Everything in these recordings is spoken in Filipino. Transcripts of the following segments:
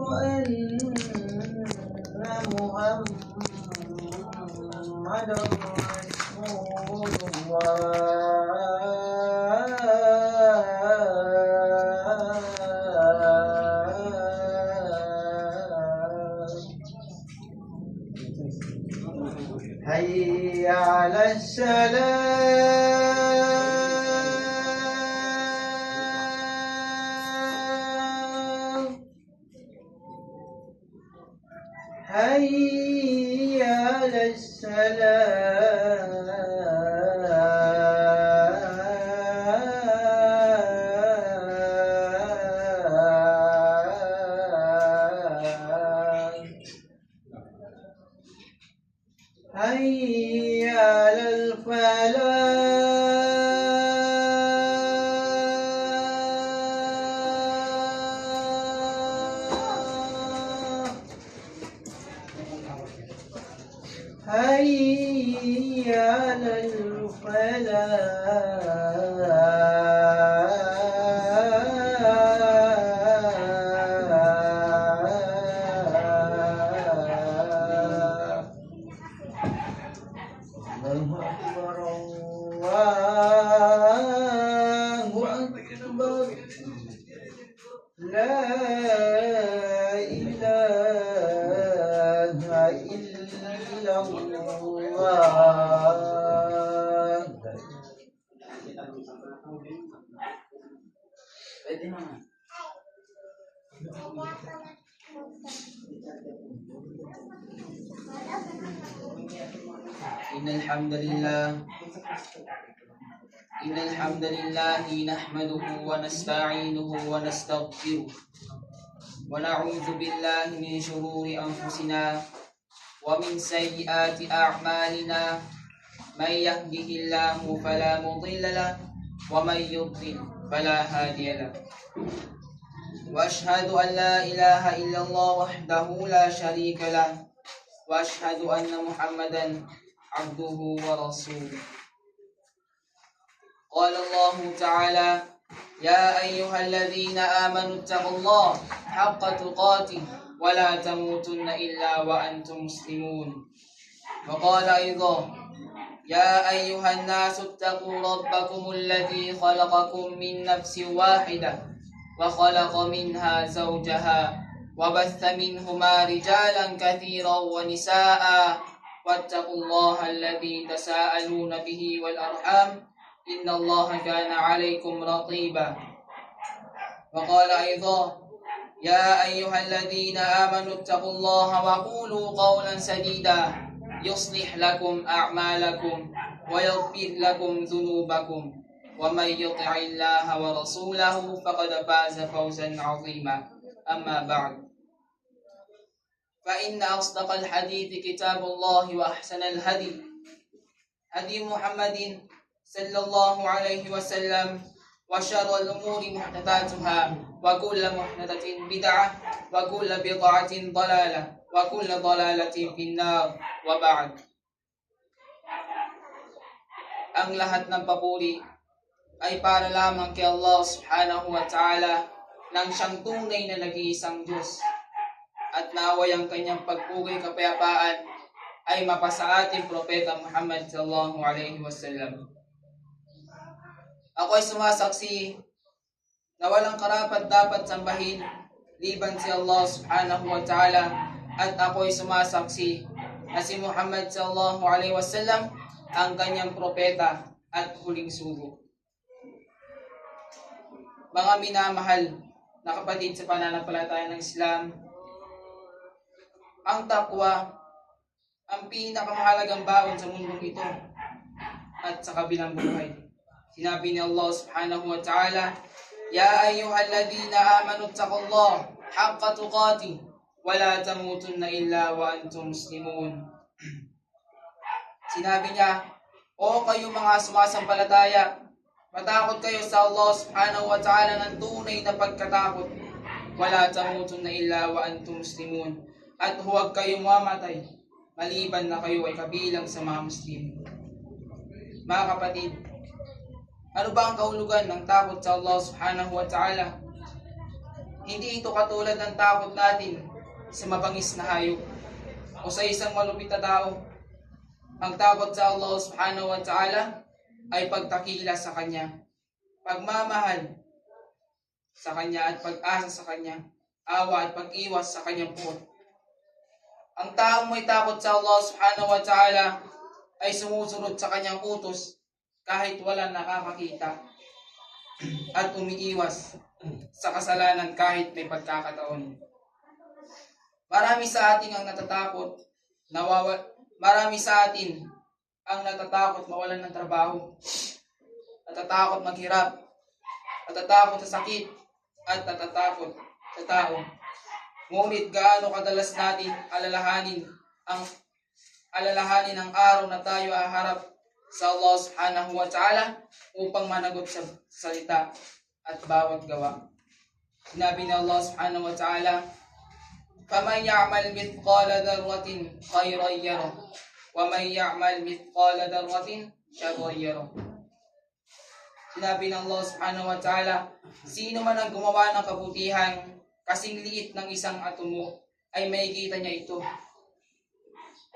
أن محمدا رسول الله. حي على السلام، حي على السلام، حي على الفلاح، حي على الفلاح. الله أكبر الله أكبر، لا إله إلا الله. إن الحمد لله نحمده ونستعينه ونستغفره ونعوذ بالله من شرور أنفسنا ومن سيئات أعمالنا، من يهده الله فلا مضل له ومن يضلل فلا هادي له، وأشهد أن لا إله إلا الله وحده لا شريك له، وأشهد أن محمدا عبده ورسوله. قال الله تعالى: يا أيها الذين آمنوا اتقوا الله حق تقاته ولا تموتن إلا وأنتم مسلمون. وقال أيضا: يا أيها الناس اتقوا ربكم الذي خلقكم من نفس واحدة وخلق منها زوجها وبث منهما رجالا كثيرا ونساء، واتقوا الله الذي تساءلون به والأرحام إن الله كان عليكم رقيبا. وقال أيضا: يا أيها الذين آمنوا اتقوا الله وقولوا قولا سديدا يصلح لكم أعمالكم ويغفر لكم ذنوبكم، ومن يطع الله ورسوله فقد فاز فوزا عظيما. أما بعد، فإن أصدق الحديث كتاب الله، وأحسن الهدي هدي محمد صلى الله عليه وسلم، وشر الأمور محدثاتها، وكل محدثة بدعة، وكل بدعة ضلالة، وكل ضلالة في النار. وبعد. Ang lahat ng papuri ay para lamang kay Allah subhanahu wa ta'ala, nang siyang tunay na nag-iisang Diyos, at naway ang kanyang pagpugay kapayapaan ay mapasa ating Propeta Muhammad sallallahu alaihi wasallam. Ako ay sumasaksi na walang karapat dapat sambahin liban si Allah subhanahu wa ta'ala, at ako ay sumasaksi na si Muhammad sallallahu alaihi wasallam ang kanyang propeta at huling sugo. Mga minamahal na kapatid sa pananampalataya ng Islam, ang takwa ang pinakamahalagang baon sa mundong ito at sa kabilang buhay. Sinabi ni Allah subhanahu wa ta'ala: Ya ayyuhalladhina amanu ittaqullaha haqqa tuqatih wa la tamutunna illa wa antum muslimun. Sinabi niya, o kayo mga sumasampalataya, matakot kayo sa Allah subhanahu wa ta'ala ng tunay na pagkatakot. Wala tamutunna illa wa antum muslimun. At huwag kayong mamatay maliban na kayo ay kabilang sa mga Muslim. Mga kapatid, ano ba ang kahulugan ng takot sa Allah subhanahu wa ta'ala? Hindi ito katulad ng takot natin sa mabangis na hayop o sa isang malupit na tao. Ang takot sa Allah subhanahu wa ta'ala ay pagtakila sa Kanya, pagmamahal sa Kanya at pag-asa sa Kanya, awa at pag-iwas sa Kanyang puot. Ang taong may takot sa Allah subhanahu wa ta'ala ay sumusunod sa Kanyang utos kahit wala nakakakita at umiiwas sa kasalanan kahit may pagkakataon. Marami sa atin ang natatakot, marami sa atin ang natatakot mawalan ng trabaho, natatakot maghirap, natatakot sa sakit, at natatakot sa tao. Ngunit gaano kadalas natin alalahanin ang araw na tayo haharap sa Allah subhanahu wa ta'ala upang managot sa salita at bawat gawa. Sinabi ni Allah subhanahu wa ta'ala, فَمَنْ يَعْمَلْ مِثْقَالَ ذَرَّةٍ خَيْرًا يَرَهُ وَمَنْ يَعْمَلْ مِثْقَالَ ذَرَّةٍ شَرًّا يَرَهُ. Sinabi ng Allah subhanahu wa ta'ala, sino man ang gumawa ng kabutihan kasing liit ng isang atomo ay makikita niya ito.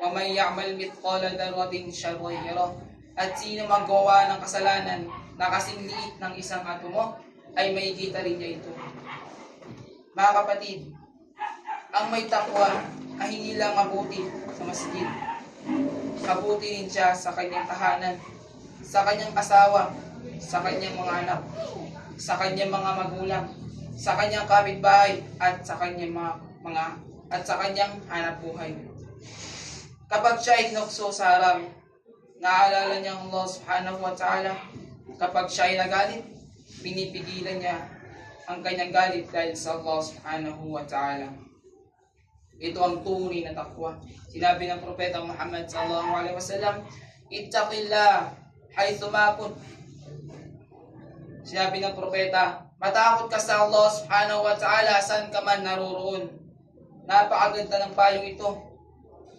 وَمَنْ يَعْمَلْ مِثْقَالَ ذَرَّةٍ شَرًّا يَرَهُ. At sino man gumawa ng kasalanan na kasing liit ng isang atomo ay makikita rin niya ito. Mga kapatid, ang may takwa ay hindi lang mabuti sa masjid. Mabuti rin siya sa kanyang tahanan, sa kanyang asawa, sa kanyang mga anak, sa kanyang mga magulang, sa kanyang kapitbahay at sa kanyang sa kanyang hanapbuhay. Kapag siya ay tinukso sa haram, naalala niya ang Allah subhanahu wa ta'ala. Kapag siya ay nagalit, pinipigilan niya ang kanyang galit dahil sa Allah subhanahu wa ta'ala. Ito ang tunay na takwa. Sinabi ng Propeta Muhammad sallallahu alaihi wasallam, ittaqillah haythu ma kunt. Sinabi ng Propeta, matakot ka sa Allah subhanahu wa ta'ala saan ka man naroroon. Napakaganda ng payong ito.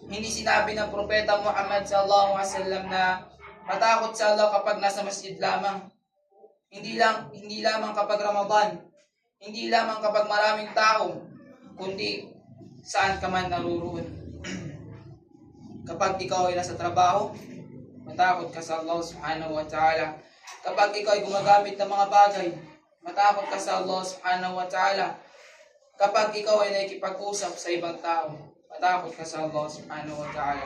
Hindi sinabi ng Propeta Muhammad sallallahu alaihi wasallam na matakot sa Allah kapag nasa masjid lamang. Hindi lamang kapag Ramadan, hindi lamang kapag maraming tao, kundi saan ka man naroroon. Kapag ikaw ay nasa trabaho, matakot ka sa Allah subhanahu wa ta'ala. Kapag ikaw ay gumagamit ng mga bagay, matakot ka sa Allah subhanahu wa ta'ala. Kapag ikaw ay nakikipag-usap sa ibang tao, matakot ka sa Allah subhanahu wa ta'ala.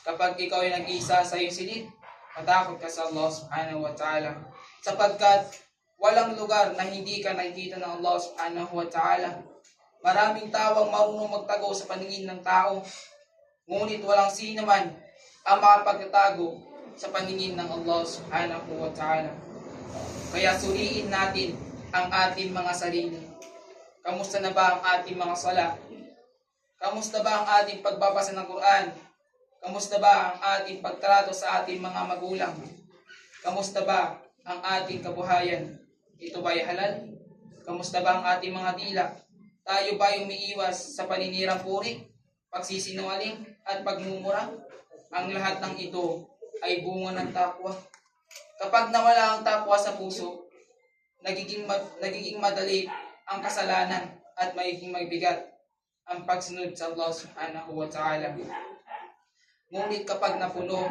Kapag ikaw ay nag-iisa sa iyong silid, matakot ka sa Allah subhanahu wa ta'ala. Sapagkat walang lugar na hindi ka nakikita ng Allah subhanahu wa ta'ala. Maraming tao ang marunong magtago sa paningin ng tao, ngunit walang sino man ang makapagtatago sa paningin ng Allah subhanahu wa ta'ala. Kaya suriin natin ang ating mga sarili. Kamusta na ba ang ating mga sala? Kamusta ba ang ating pagbabasa ng Quran? Kamusta ba ang ating pagtrato sa ating mga magulang? Kamusta ba ang ating kabuhayan? Ito ba'y halal? Kamusta ba ang ating mga dila? Tayo ba'y umiiwas sa paninirang puri, pagsisinungaling at pagmumura? Ang lahat ng ito ay bunga ng takwa. Kapag nawala ang takwa sa puso, nagiging madali ang kasalanan at magiging mabigat ang pagsunod sa Allah subhanahu wa ta'ala. Ngunit kapag napuno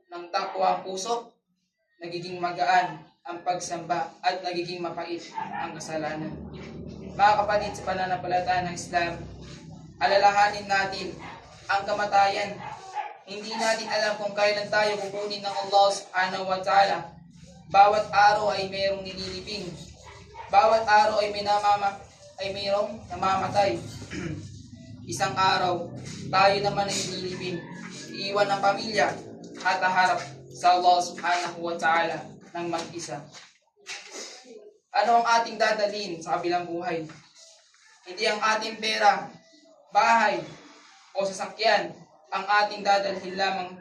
ng takwa ang puso, nagiging magaan ang pagsamba at nagiging mapait ang kasalanan. Mga kapatid, sa pananampalataya ng Islam, alalahanin natin ang kamatayan. Hindi natin alam kung kailan tayo kukunin ng Allah subhanahu wa ta'ala. Bawat araw ay mayroong nililibing. Bawat araw ay mayroong namamatay. Isang araw, tayo naman ay nililibing. Iiwan ng pamilya at haharap sa Allah subhanahu wa ta'ala ng mag-isa. Ano ang ating dadalhin sa kabilang buhay? Hindi ang ating pera, bahay, o sasakyan ang ating dadalhin lamang.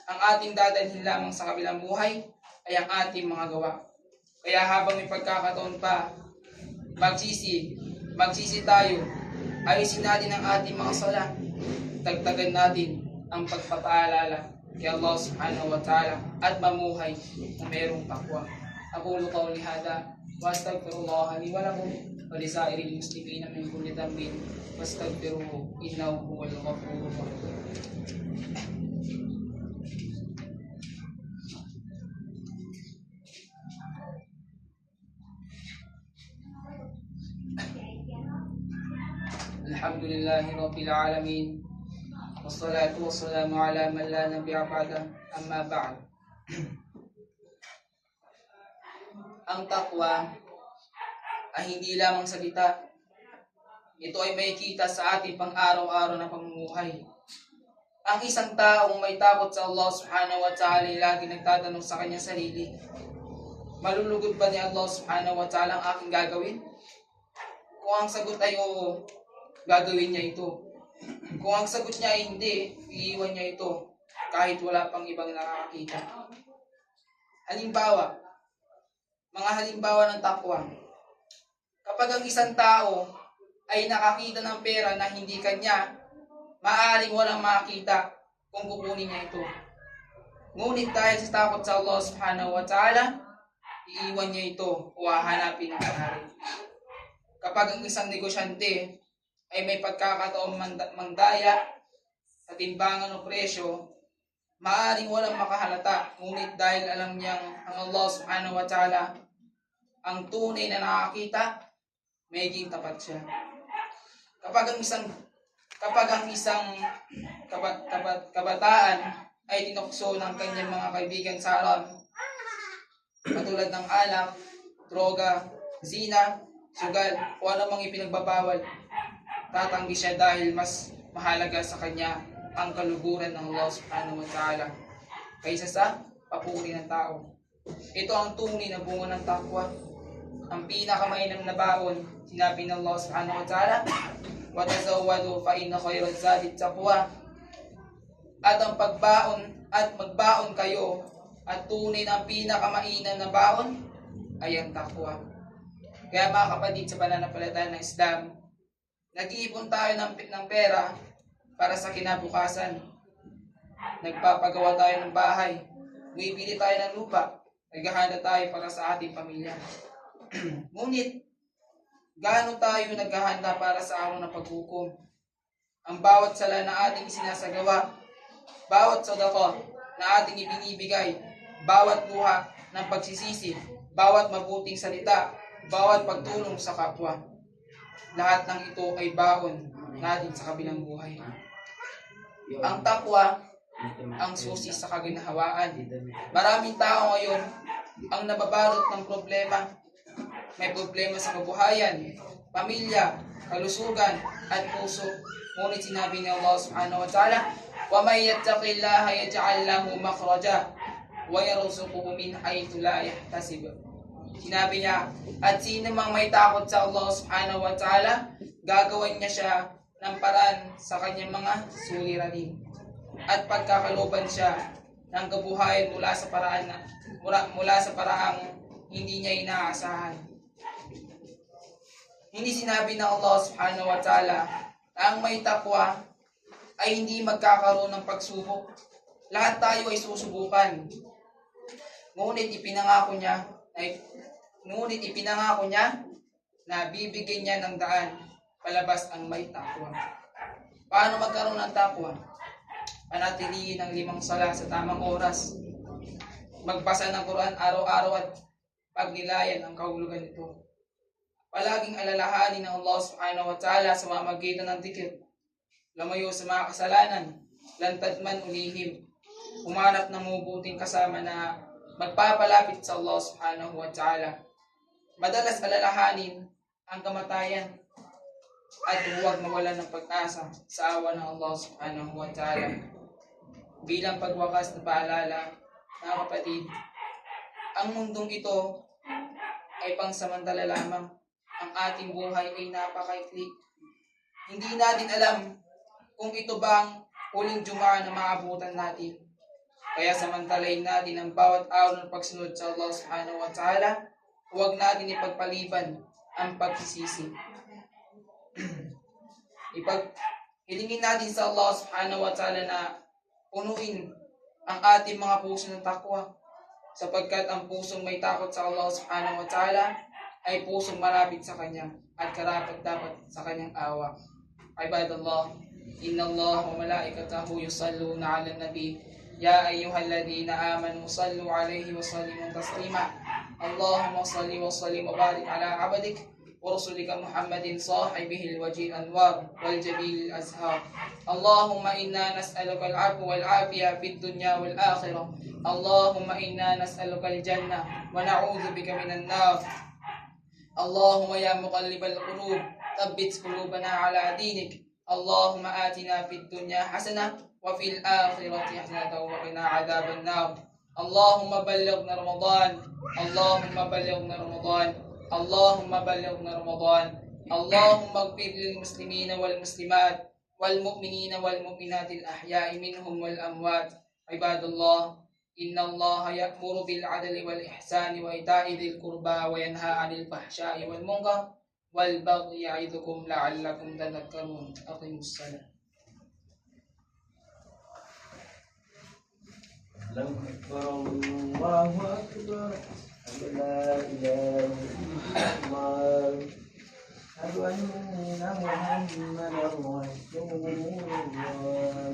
Ang ating dadalhin lamang sa kabilang buhay ay ang ating mga gawa. Kaya habang may pagkakataon pa, magsisi tayo. Ayusin natin ang ating mga sala. Dagdagan natin ang pagpapaalala kay Allah subhanahu wa ta'ala at mamuhay na mayroong takwa. Aqulu qawli hada wa astaghfirullah li wa lakum ولسائر المسلمين من كل ذنب فاستغفروه إنه هو الغفور الرحيم. الحمد لله رب العالمين والصلاة والسلام على من لا نبي بعده أما بعد. Ang takwa ay hindi lamang salita. Ito ay makikita sa ating pang-araw-araw na pamumuhay. Ang isang taong may takot sa Allah subhanahu wa ta'ala ay lagi nagtatanong sa kanyang sarili, malulugod ba ni Allah subhanahu wa ta'ala ang aking gagawin? Kung ang sagot ay oo, gagawin niya ito. Kung ang sagot niya ay hindi, iiwan niya ito kahit wala pang ibang nakakakita. Mga halimbawa ng takwa. Kapag ang isang tao ay nakakita ng pera na hindi kanya, maaaring walang makakita kung kukunin niya ito. Ngunit dahil sa takot sa Allah subhanahu wa ta'ala, iiwan niya ito o hahanapin ng pangalan. Kapag ang isang negosyante ay may pagkakataong mandaya sa timbangan o presyo, maaaring walang makahalata, ngunit dahil alam niyang ang Allah subhanahu wa ta'ala ang tunay na nakakita, maging tapat siya. Kapag ang isang kabataan ay tinukso ng kanyang mga kaibigan sa haram, katulad ng alak, droga, zina, sugal, o anumang ipinagbabawal, tatanggi siya dahil mas mahalaga sa kanya ang kaluguran ng Allah subhanahu wa ta'ala kaysa sa papuri ng tao. Ito ang tunay na bunga ng takwa. Ang pinakamainam na baon, sinabi ng Allah subhanahu wa ta'ala, وَتَزَوَّدُوا فَإِنَّ خَيْرَ الزَّادِ التَّقْوَى. At ang magbaon kayo, at tunay na pinakamainam na baon ay ang takwa. Kaya mga kapatid, sa pananampalataya ng Islam, nag-iipon tayo ng pera para sa kinabukasan. Nagpapagawa tayo ng bahay, bibili tayo ng lupa, naghahanda tayo para sa ating pamilya. Ngunit, gaano tayo naghahanda para sa araw ng paghukom? Ang bawat sala na ating isinasagawa, bawat sadaqah na ating ibinibigay, bawat luha ng pagsisisi, bawat mabuting salita, bawat pagtulong sa kapwa, lahat ng ito ay baon natin sa kabilang buhay. Ang takwa, ang susi sa kaginhawaan. Maraming tao ngayon ang nababalot ng problema. May problema sa kabuhayan, pamilya, kalusugan, at puso. Ngunit sinabi ni Allah subhanahu wa ta'ala, وَمَنْ يَتَّقِ اللَّهَ يَجْعَلْ لَهُ مَخْرَجًا وَيَرْزُقْهُ مِنْ حَيْثُ لَا يَحْتَسِبُ. Sinabi niya, at sino mang may takot sa Allah subhanahu wa ta'ala, gagawan niya siya ng paraan sa kanyang mga suliranin. At pagkakaloban siya ng kabuhayan mula sa paraang hindi niya inaasahan. Hindi sinabi ng Allah subhanahu wa ta'ala na ang may takwa ay hindi magkakaroon ng pagsubok. Lahat tayo ay susubukan. Ngunit ipinangako niya na bibigyan niya ng daan palabas ang may takwa. Paano magkaroon ng takwa? Panatilihin ang 5 sala sa tamang oras. Magbasa ng Quran araw-araw at pagnilayan ang kahulugan nito. Palaging alalahanin ng Allah subhanahu wa ta'ala sa pamamagitan ng dikir. Lumayo sa mga kasalanan, lantad man ulihim. Umanap ng mabuting kasama na magpapalapit sa Allah subhanahu wa ta'ala. Madalas alalahanin ang kamatayan at huwag mawalan ng pag-asa sa awa ng Allah subhanahu wa ta'ala. Bilang pagwakas na paalala, mga kapatid, ang mundong ito ay pangsamantala lamang. Ang ating buhay ay napakaikli. Hindi natin alam kung ito ba ang huling Jumaa na maabutan natin. Kaya samantalahin natin ang bawat araw ng pagsunod sa Allah subhanahu wa ta'ala. Huwag natin ipagpaliban ang pagsisisi. Hilingin natin sa Allah subhanahu wa ta'ala na punuin ang ating mga puso ng takwa, sapagkat ang pusong may takot sa Allah subhanahu wa ta'ala ay pusong malapit sa Kanya at karapat-dapat sa Kanyang awa. Ibadallah, inna Allah wa malaikatahu yusalluna ala nabi. Ya ayyuhalladhina amanu sallu alayhi wa sallimu taslima. Allahumma salli wa sallim wa barik ala abdik wa rasulika Muhammadin sahibihi al-wajhi al-anwar wal jabil al-azhar. Allahumma inna nas'aluka al-'afwa wal 'afiya fid dunya wal akhirah. Allahumma inna nas'aluka al-jannah wa na'udzu bika minan nar. Allahumma ya muqallibal qulub thabbit qulubana ala dinik. Allahumma atina fid dunya hasanah wa fil akhirati hasanah wa qina adhaban nar. Allahumma ballighna Ramadan. Allahumma ballighna Ramadan. Allahumma ballighna Ramadan. Allahumma ighfir lil muslimina wal muslimat wal mu'minina wal mu'minatil ahya'i minhum wal amwat. Ibadallah, inna Allah ya'muru bil 'adli wal ihsani wa ita'i dhil qurba wa yanha 'anil fahsya'i wal munkar wal baghi ya'idukum la'allakum tadhakkarun. Aqimus salat. Allahu akbar, Allahu akbar. La ilaha illallah. Asyhadu anna Muhammadan Rasulullah.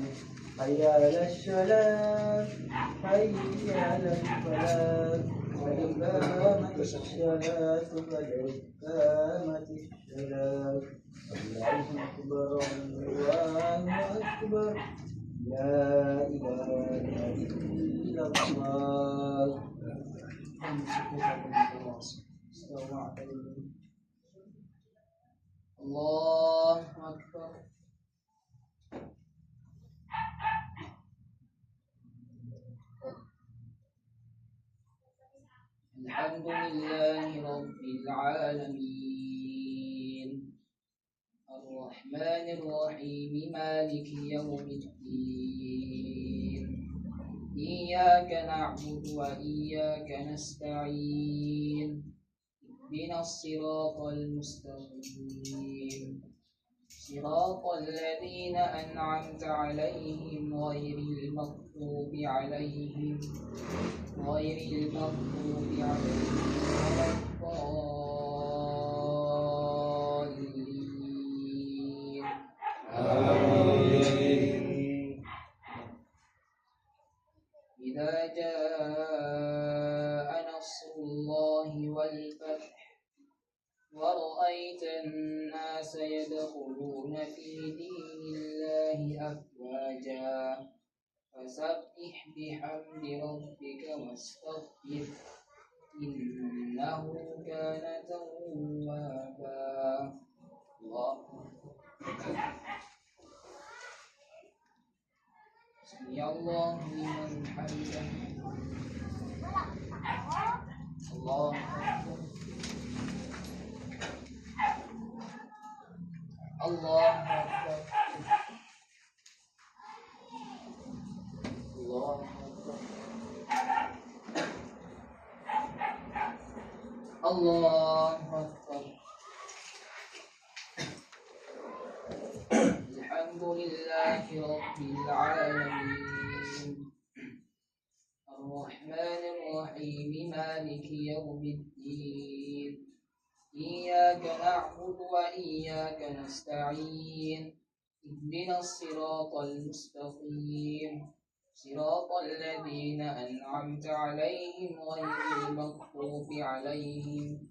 Hayya 'alas salat, hayya 'alal falah. Qad qamatis salat, qad qamatis salat. Allahu akbar, Allahu akbar. La ilaha illallah. Allahu akbar. Alhamdulillahi rabbil alamin. Ar-Rahmanir Rahim, Maliki yawmiddin. Iyyaka na'budu wa iyyaka nasta'in. Ihdinas siratal mustaqim. Siratal ladzina an'amta 'alaihim ghairil maghdubi alaihim waladdallin. Amin. Idza jaa'a nasrullahi wal fath wa ra'aitan nasa yadkhuluna fi dinillahi afwaja fasabbih bihamdi rabbika wastaghfir innahu kana tawwaba. Sami'allahu liman hamidah. Allahu akbar. Allahu akbar. Allahu akbar. Allahu akbar. Alhamdulillahi rabbil alamin. Ar-Rahmanir Rahim, Maliki yawmiddin. Iyyaka na'budu wa iyyaka nasta'in. Ihdinas siratal mustaqim. Siratal ladzina an'amta 'alaihim ghairil maghdubi 'alaihim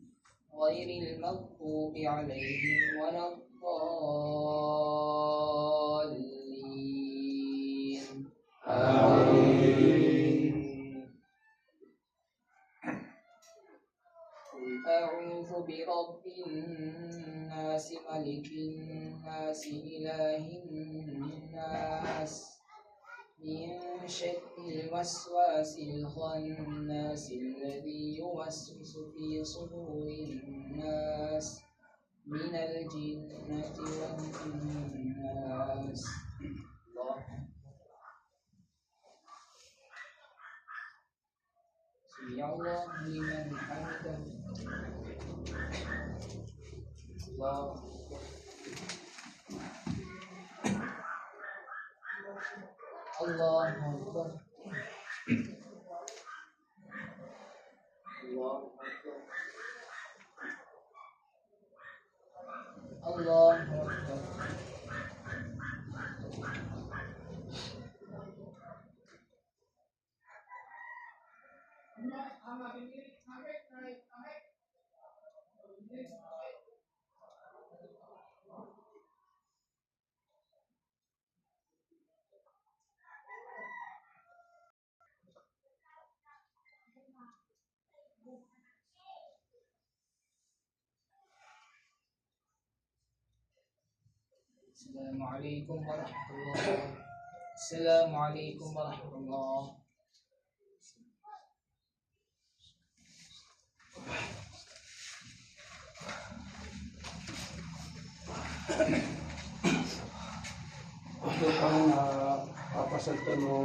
waladdallin. Amin. Qul a'udzu birabbin nas, malikin nas, ilahin nas, min syarril waswasil khannas alladzi yuwaswisu fi sudurin nas minal jinnati wan nas. Sami'allahu liman hamidah. Allahu akbar. Allahu akbar. Allahu akbar. Assalamualaikum warahmatullahi. Assalamualaikum warahmatullahi. Ito pang papasal ko no